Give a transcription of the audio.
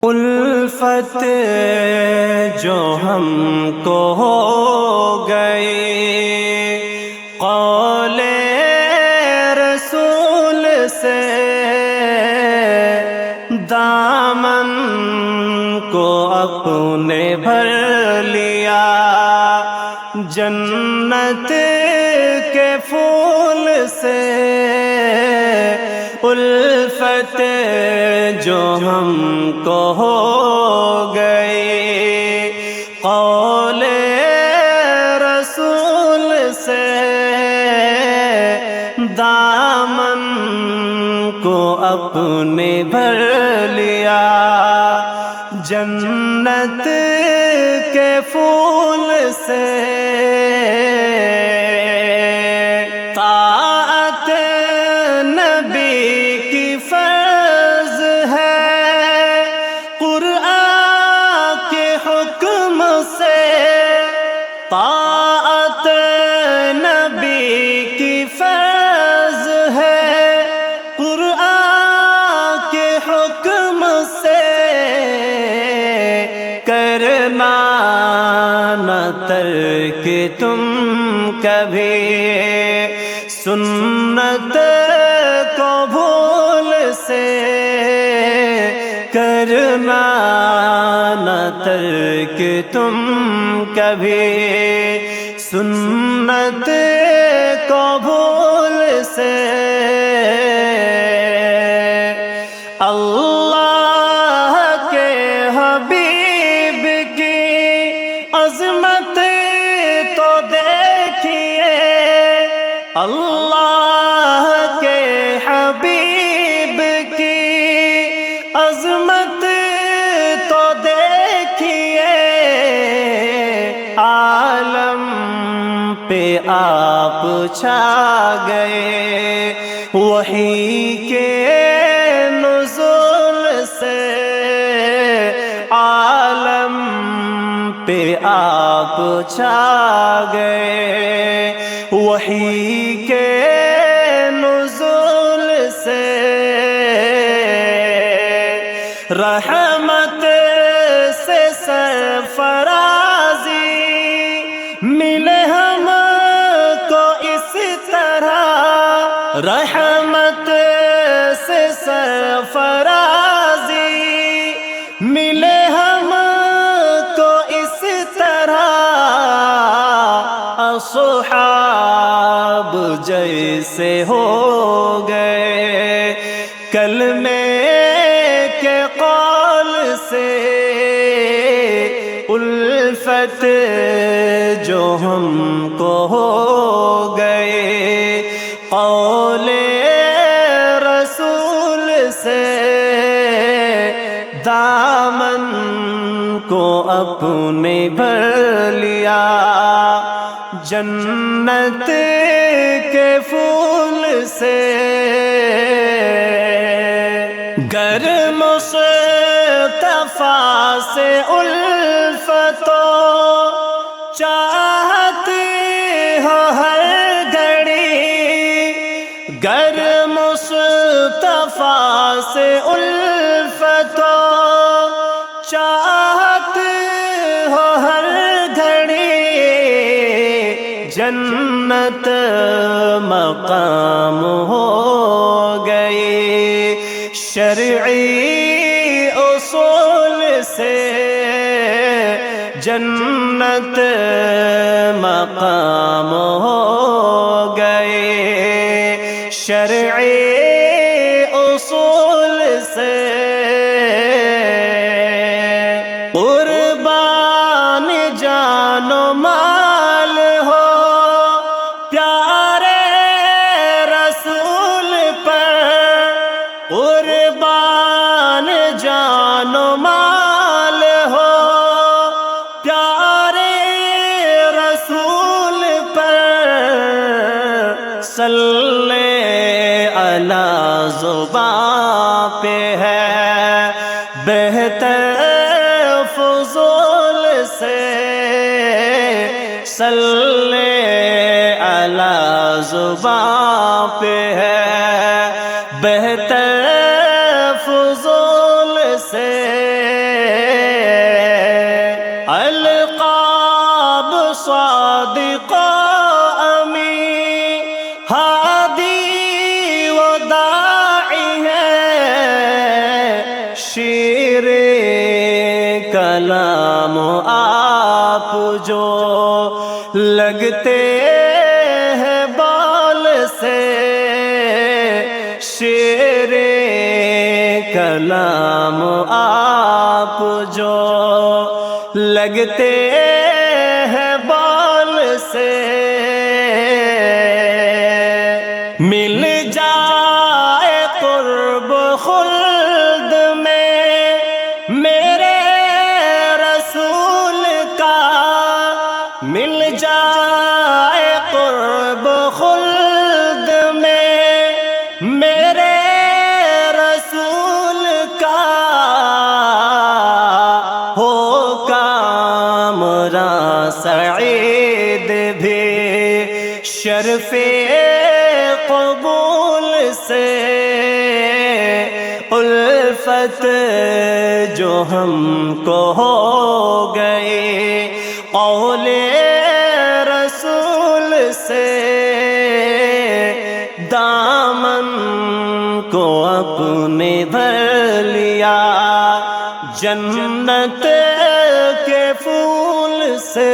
الفت جو ہم کو ہو گئی قول رسول سے، دامن کو اپنے بھر لیا جنت کے پھول سے۔ الفت جو ہم کو ہو گئی قول رسول سے، دامن کو اپنے بھر لیا جنت کے پھول سے۔ طاعت نبی کی فرض ہے قرآن کے حکم سے، طاعت نبی کی فرض ہے قرآن کے حکم سے، کرنا نہ ترک تم کبھی سنت کو بھول سے، کرنا نہ ترک تم کبھی سنت کو بھول سے۔ اللہ کے حبیب کی عظمت تو دیکھیے، اللہ کے حبیب کی عظمت تو دیکھیے، عالم پہ آپ چھا گئے وحی کے نزول سے، عالم پہ آپ چھا گئے وحی کے نزول سے۔ رحمت سے سرفرازی ملے ہم کو اس طرح، رحمت سے سرفرازی ملے ہم کو اس طرح، اصحاب جیسے ہو گئے کلمے کے قول سے۔ الفت جو ہم کو ہو گئے قول رسول سے، دامن کو اپنے بھر لیا جنت کے پھول سے۔ گر مصطفیٰ سے الفت چاہتے ہو ہر گھڑی، گر مصطفیٰ سے الفت چاہتے ہو ہر گھڑی، جنت مقام ہو گئی شرعی اصول سے، جنت مقام ہو گئے شرعی اصول سے۔ قربان جان و مال ہو پیارے رسول پر، قربان جان و مال ہو پیارے رسول پر، صلی علی زبان پہ ہے بہتر فضول سے، صلی علی زبان پہ ہے بہتر فضول سے۔ صادق امی ہادی و داعی ہے، شیر کلام آپ جو لگتے ہیں بال سے، شیر کلام آپ جو لگتے ہیں بال سے، مل جائے قرب خلد میں میرے رسول کا، مل جائے قرب خلد میں میرے رسول کا، ہو کامراں سعید بھی شرف قبول سے، الفت جو ہم کو ہو گئی قول رسول سے، دامن کو اپنے بھر لیا جنت کے پھول سے۔